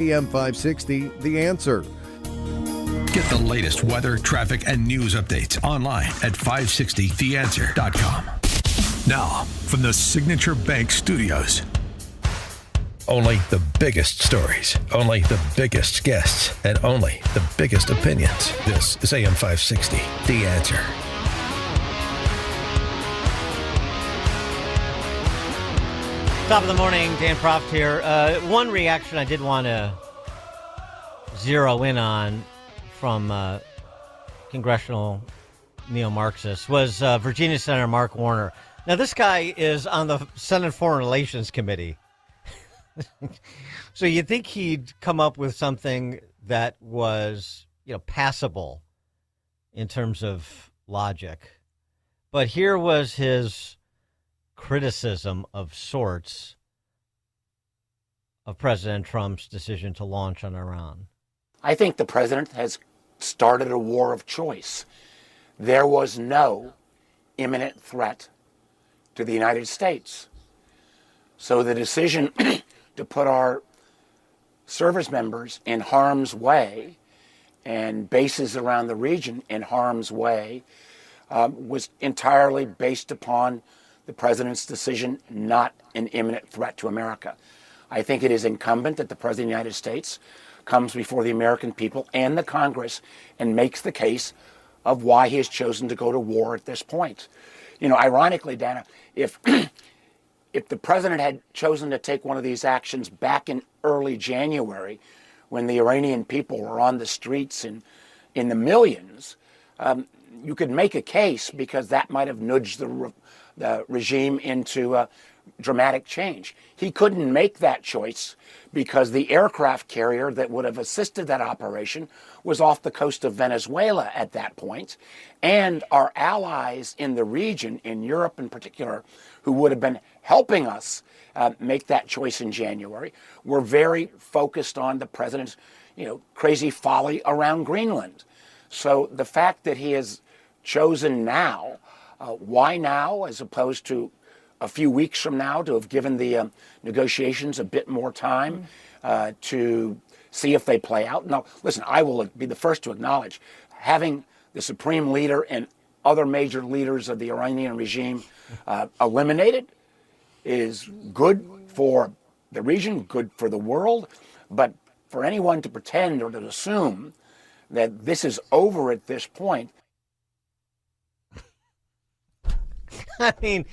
PM 560, The Answer. Get the latest weather, traffic, and news updates online at 560theanswer.com. Now, from the Signature Bank Studios. Only the biggest stories, only the biggest guests, and only the biggest opinions. This is AM 560, The Answer. Top of the morning, Dan Proft here. One reaction I did want to zero in on from congressional neo-Marxists was Virginia Senator Mark Warner. Now, this guy is on the Senate Foreign Relations Committee. So you'd think he'd come up with something that was, passable in terms of logic. But here was his criticism of sorts of President Trump's decision to launch on Iran. I think the president has started a war of choice. There was no imminent threat to the United States. So the decision to put our service members in harm's way and bases around the region in harm's way was entirely based upon the president's decision, not an imminent threat to America. I think it is incumbent that the president of the United States comes before the American people and the Congress and makes the case of why he has chosen to go to war at this point. Ironically, Dana, if the president had chosen to take one of these actions back in early January, when the Iranian people were on the streets in the millions, you could make a case because that might have nudged the regime into a dramatic change. He couldn't make that choice because the aircraft carrier that would have assisted that operation was off the coast of Venezuela at that point, and our allies in the region, in Europe in particular, who would have been helping us make that choice in January, were very focused on the president's crazy folly around Greenland. So the fact that he has chosen now, why now as opposed to a few weeks from now, to have given the negotiations a bit more time to see if they play out. Now, listen, I will be the first to acknowledge having the supreme leader and other major leaders of the Iranian regime eliminated is good for the region, good for the world. But for anyone to pretend or to assume that this is over at this point. I mean,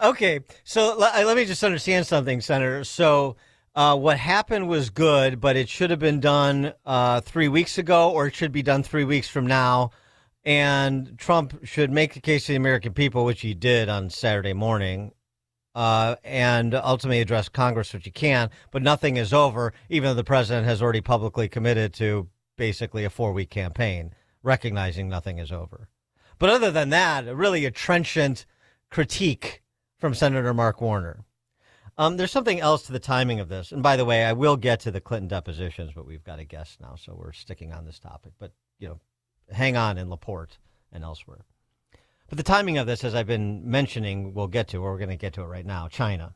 okay, so let me just understand something, Senator. So what happened was good, but it should have been done 3 weeks ago, or it should be done 3 weeks from now. And Trump should make the case to the American people, which he did on Saturday morning, and ultimately address Congress, which he can. But nothing is over, even though the president has already publicly committed to basically a 4-week campaign, recognizing nothing is over. But other than that, really a trenchant critique from Senator Mark Warner. There's something else to the timing of this. And by the way, I will get to the Clinton depositions, but we've got a guest now, so we're sticking on this topic. But, hang on in LaPorte and elsewhere. But the timing of this, as I've been mentioning, we're going to get to it right now, China.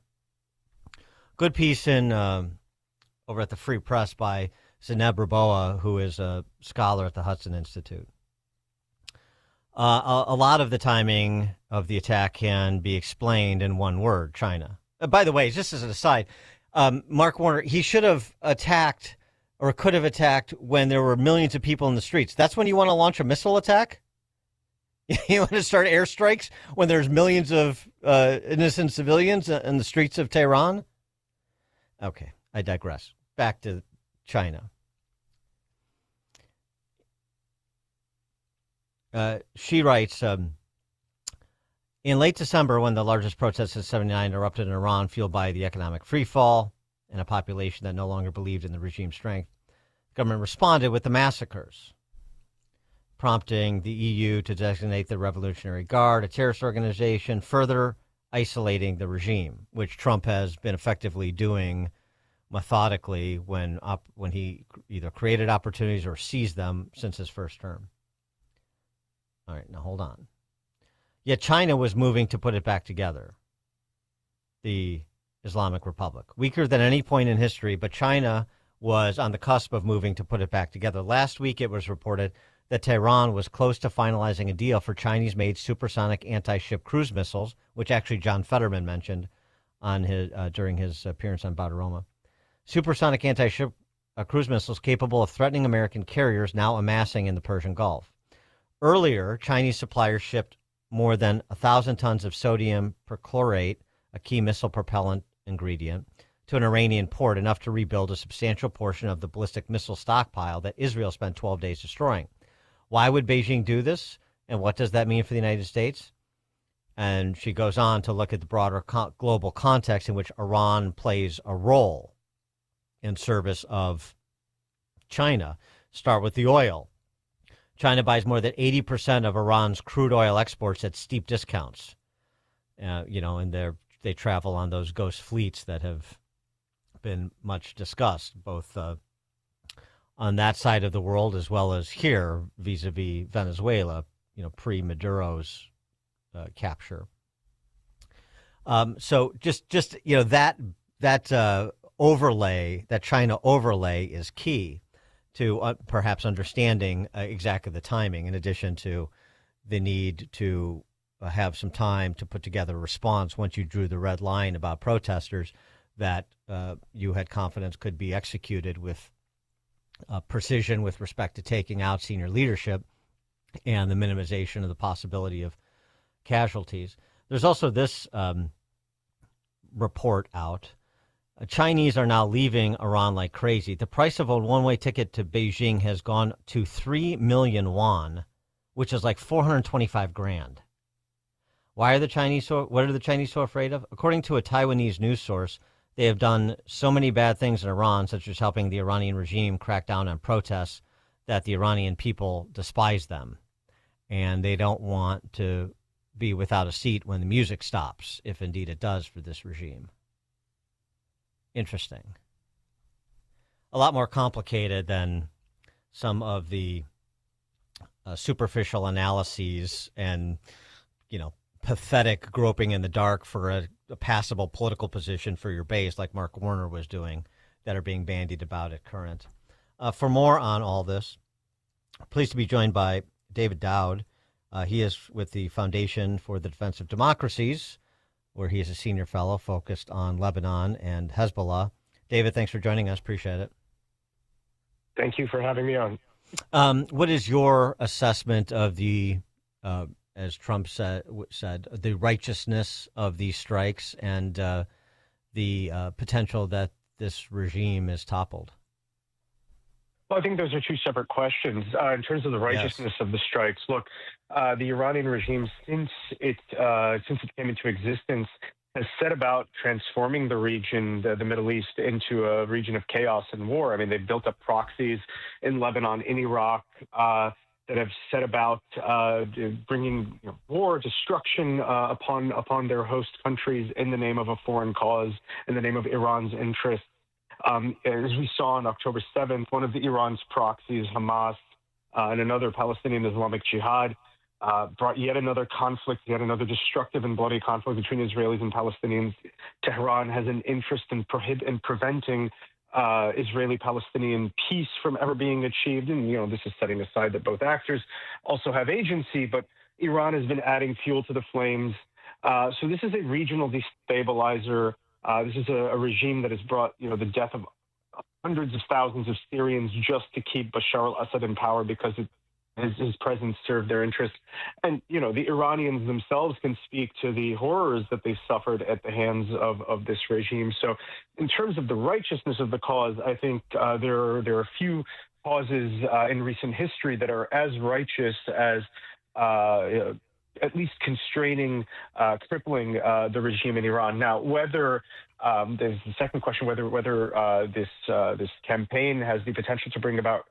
Good piece in over at the Free Press by Zineb Raboa, who is a scholar at the Hudson Institute. A lot of the timing of the attack can be explained in one word, China. By the way, just as an aside, Mark Warner, he should have attacked or could have attacked when there were millions of people in the streets. That's when you want to launch a missile attack? You want to start airstrikes when there's millions of innocent civilians in the streets of Tehran? Okay, I digress. Back to China. She writes, in late December, when the largest protests since '79 erupted in Iran, fueled by the economic freefall and a population that no longer believed in the regime's strength, the government responded with the massacres, prompting the EU to designate the Revolutionary Guard a terrorist organization, further isolating the regime, which Trump has been effectively doing methodically when he either created opportunities or seized them since his first term. All right, now hold on. Yet China was moving to put it back together, the Islamic Republic. Weaker than any point in history, but China was on the cusp of moving to put it back together. Last week, it was reported that Tehran was close to finalizing a deal for Chinese-made supersonic anti-ship cruise missiles, which actually John Fetterman mentioned on his during his appearance on Badaroma. Supersonic anti-ship cruise missiles capable of threatening American carriers now amassing in the Persian Gulf. Earlier, Chinese suppliers shipped more than 1,000 tons of sodium perchlorate, a key missile propellant ingredient, to an Iranian port, enough to rebuild a substantial portion of the ballistic missile stockpile that Israel spent 12 days destroying. Why would Beijing do this? And what does that mean for the United States? And she goes on to look at the broader global context in which Iran plays a role in service of China. Start with the oil. China buys more than 80% of Iran's crude oil exports at steep discounts. And they travel on those ghost fleets that have been much discussed, both on that side of the world as well as here vis-a-vis Venezuela, pre-Maduro's capture. So just that overlay, that China overlay, is key to perhaps understanding exactly the timing, in addition to the need to have some time to put together a response once you drew the red line about protesters that you had confidence could be executed with precision with respect to taking out senior leadership and the minimization of the possibility of casualties. There's also this report out. Chinese are now leaving Iran like crazy. The price of a one-way ticket to Beijing has gone to 3 million won, which is like 425 grand. What are the Chinese so afraid of? According to a Taiwanese news source, they have done so many bad things in Iran, such as helping the Iranian regime crack down on protests, that the Iranian people despise them. And they don't want to be without a seat when the music stops, if indeed it does for this regime. Interesting. A lot more complicated than some of the superficial analyses and, pathetic groping in the dark for a passable political position for your base, like Mark Warner was doing, that are being bandied about at current. For more on all this, pleased to be joined by David Daoud. He is with the Foundation for the Defense of Democracies, where he is a senior fellow focused on Lebanon and Hezbollah. David, thanks for joining us. Appreciate it. Thank you for having me on. What is your assessment of the, as Trump said, the righteousness of these strikes and the potential that this regime is toppled? Well, I think those are two separate questions. In terms of the righteousness of the strikes, look, the Iranian regime, since it came into existence, has set about transforming the region, the Middle East, into a region of chaos and war. I mean, they've built up proxies in Lebanon, in Iraq, that have set about bringing war, destruction upon their host countries in the name of a foreign cause, in the name of Iran's interests. As we saw on October 7th, one of Iran's proxies, Hamas, and another Palestinian Islamic Jihad, brought yet another conflict, yet another destructive and bloody conflict between Israelis and Palestinians. Tehran has an interest in preventing Israeli-Palestinian peace from ever being achieved. And, this is setting aside that both actors also have agency, but Iran has been adding fuel to the flames. So this is a regional destabilizer. This is a regime that has brought, the death of hundreds of thousands of Syrians just to keep Bashar al-Assad in power because his presence served their interests. And, the Iranians themselves can speak to the horrors that they suffered at the hands of this regime. So in terms of the righteousness of the cause, I think there are a few causes in recent history that are as righteous as at least constraining, crippling the regime in Iran. Now, whether there's the second question, whether this campaign has the potential to bring about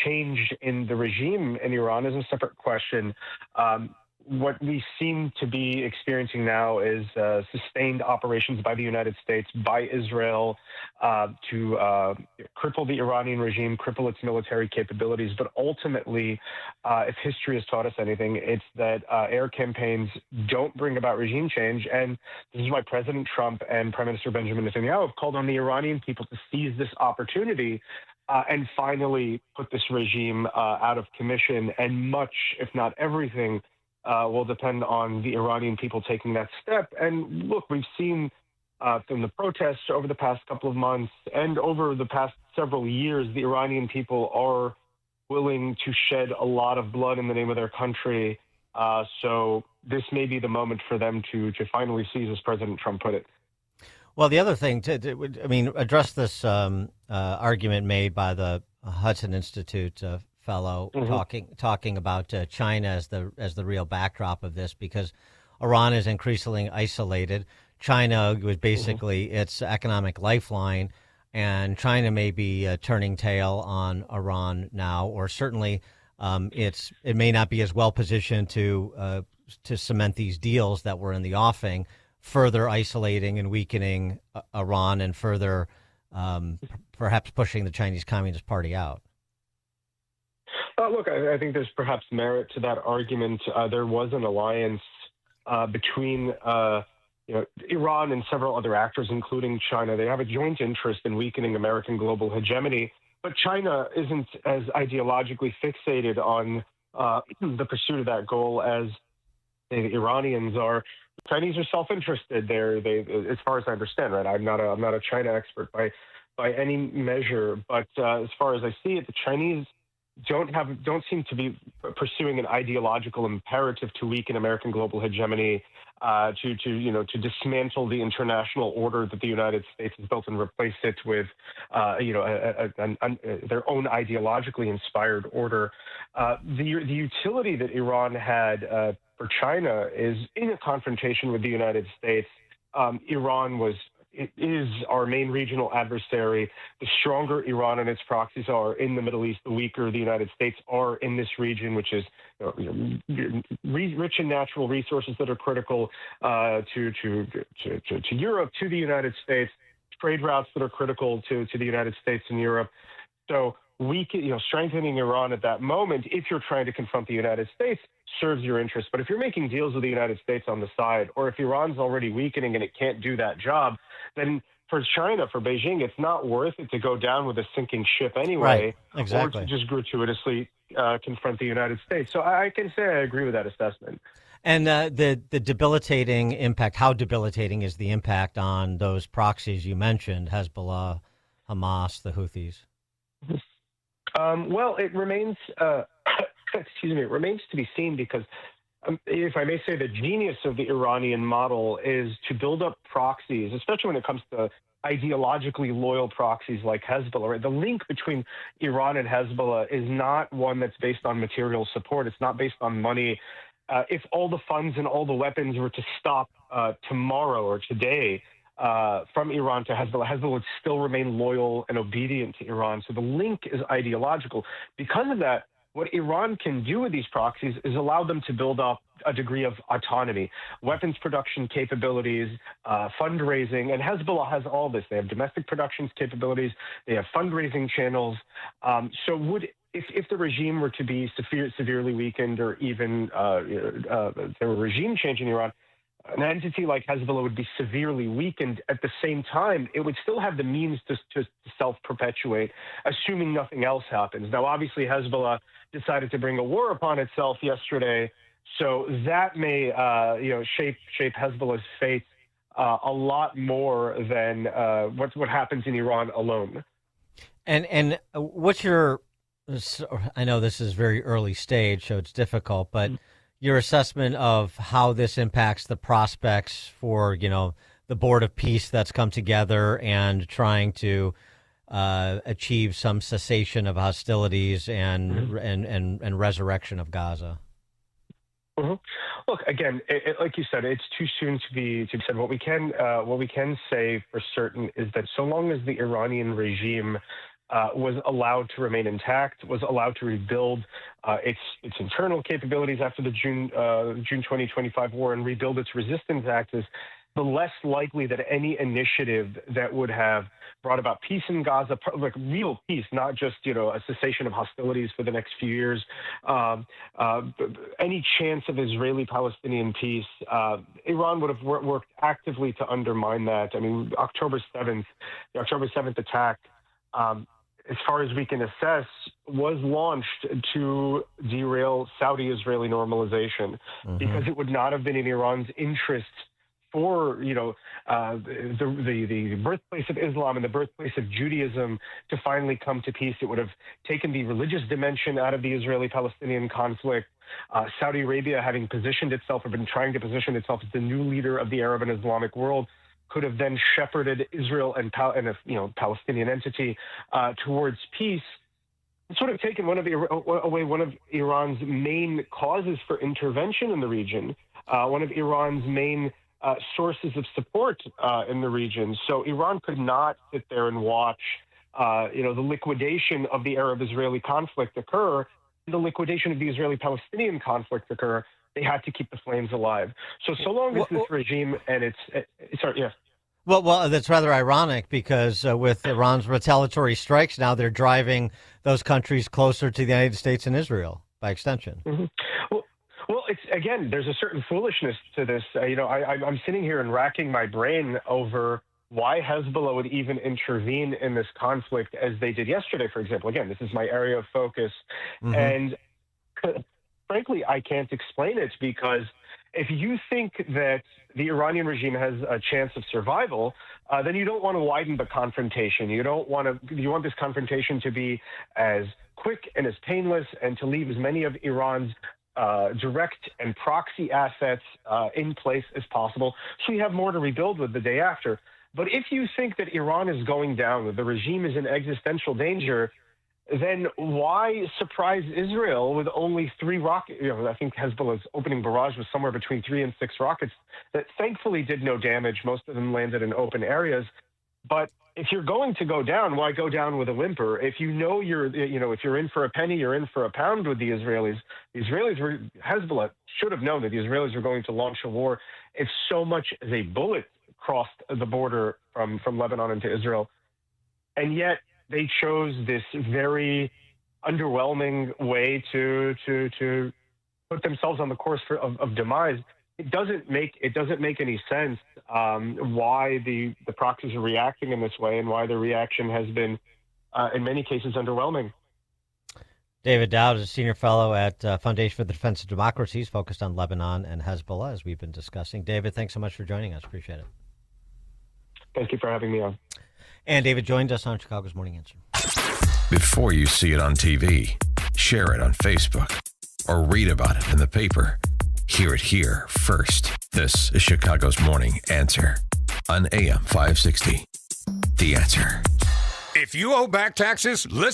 change in the regime in Iran is a separate question. what we seem to be experiencing now is sustained operations by the United States, by Israel, to cripple the Iranian regime, cripple its military capabilities. But ultimately, if history has taught us anything, it's that air campaigns don't bring about regime change. And this is why President Trump and Prime Minister Benjamin Netanyahu have called on the Iranian people to seize this opportunity and finally put this regime out of commission. And much, if not everything, will depend on the Iranian people taking that step. And look, we've seen from the protests over the past couple of months and over the past several years, the Iranian people are willing to shed a lot of blood in the name of their country. So this may be the moment for them to finally seize, as President Trump put it. Well, the other thing, address this argument made by the Hudson Institute fellow talking about China as the real backdrop of this, because Iran is increasingly isolated. China was basically its economic lifeline, and China may be turning tail on Iran now, or certainly it may not be as well positioned to cement these deals that were in the offing, further isolating and weakening Iran and further perhaps pushing the Chinese Communist Party out. Look, I think there's perhaps merit to that argument. There was an alliance between Iran and several other actors, including China. They have a joint interest in weakening American global hegemony, but China isn't as ideologically fixated on the pursuit of that goal as the Iranians are. Chinese are self-interested. They, as far as I understand, right? I'm not a China expert by any measure, but as far as I see it, the Chinese don't seem to be pursuing an ideological imperative to weaken American global hegemony, to dismantle the international order that the United States has built and replace it with, their own ideologically inspired order. The utility that Iran had for China is in a confrontation with the United States. Iran is our main regional adversary. The stronger Iran and its proxies are in the Middle East, the weaker the United States are in this region, which is rich in natural resources that are critical to Europe, to the United States, trade routes that are critical to the United States and Europe. So strengthening Iran at that moment, if you're trying to confront the United States, serves your interest. But if you're making deals with the United States on the side, or if Iran's already weakening and it can't do that job, then for China, for Beijing, it's not worth it to go down with a sinking ship anyway, right, exactly, or to just gratuitously confront the United States. So I can say I agree with that assessment. And the debilitating impact, how debilitating is the impact on those proxies you mentioned, Hezbollah, Hamas, the Houthis? Well, it remains, it remains to be seen because, if I may say, the genius of the Iranian model is to build up proxies, especially when it comes to ideologically loyal proxies like Hezbollah. Right? The link between Iran and Hezbollah is not one that's based on material support. It's not based on money. If all the funds and all the weapons were to stop tomorrow or today, from Iran to Hezbollah would still remain loyal and obedient to Iran. So the link is ideological. Because of that, what Iran can do with these proxies is allow them to build up a degree of autonomy, weapons production capabilities, fundraising, and Hezbollah has all this. They have domestic productions capabilities, they have fundraising channels. If the regime were to be severely weakened, or even there were regime change in Iran, an entity like Hezbollah would be severely weakened. At the same time, it would still have the means to self-perpetuate, assuming nothing else happens. Now, obviously, Hezbollah decided to bring a war upon itself yesterday, so that may shape Hezbollah's fate a lot more than what happens in Iran alone. And what's your? I know this is very early stage, so it's difficult, but your assessment of how this impacts the prospects for, the Board of Peace that's come together and trying to achieve some cessation of hostilities and resurrection of Gaza? Mm-hmm. Look, again, like you said, it's too soon to be said. What we can say for certain is that so long as the Iranian regime was allowed to remain intact, was allowed to rebuild its internal capabilities after the June 2025 war and rebuild its resistance axis, the less likely that any initiative that would have brought about peace in Gaza, like real peace, not just a cessation of hostilities for the next few years, any chance of Israeli-Palestinian peace, Iran would have worked actively to undermine that. I mean, the October 7th attack, as far as we can assess, was launched to derail Saudi-Israeli normalization, because it would not have been in Iran's interest for the birthplace of Islam and the birthplace of Judaism to finally come to peace. It would have taken the religious dimension out of the Israeli-Palestinian conflict. Saudi Arabia, having positioned itself or been trying to position itself as the new leader of the Arab and Islamic world, could have then shepherded Israel and a Palestinian entity towards peace. It's sort of taken away one of Iran's main causes for intervention in the region, one of Iran's main sources of support in the region. So Iran could not sit there and watch, the liquidation of the Arab-Israeli conflict occur, the liquidation of the Israeli-Palestinian conflict occur. They had to keep the flames alive. So long as this regime and Well, that's rather ironic because with Iran's retaliatory strikes now, they're driving those countries closer to the United States and Israel by extension. Mm-hmm. Well, it's again, there's a certain foolishness to this. I'm sitting here and racking my brain over why Hezbollah would even intervene in this conflict as they did yesterday, for example. Again, this is my area of focus. And frankly, I can't explain it, because if you think that the Iranian regime has a chance of survival, then you don't want to widen the confrontation. You want this confrontation to be as quick and as painless, and to leave as many of Iran's direct and proxy assets in place as possible, so you have more to rebuild with the day after. But if you think that Iran is going down, that the regime is in existential danger, then why surprise Israel with only 3 rockets? I think Hezbollah's opening barrage was somewhere between 3 and 6 rockets that thankfully did no damage. Most of them landed in open areas. But if you're going to go down, why go down with a whimper? If if you're in for a penny, you're in for a pound with the Israelis. Hezbollah should have known that the Israelis were going to launch a war if so much as a bullet crossed the border from Lebanon into Israel. And yet they chose this very underwhelming way to put themselves on the course of demise. It doesn't make any sense why the proxies are reacting in this way, and why the reaction has been, in many cases, underwhelming. David Daoud is a senior fellow at Foundation for the Defense of Democracies, focused on Lebanon and Hezbollah, as we've been discussing. David, thanks so much for joining us. Appreciate it. Thank you for having me on. And David joined us on Chicago's Morning Answer. Before you see it on TV, share it on Facebook, or read about it in the paper, hear it here first. This is Chicago's Morning Answer on AM 560. The Answer. If you owe back taxes, listen.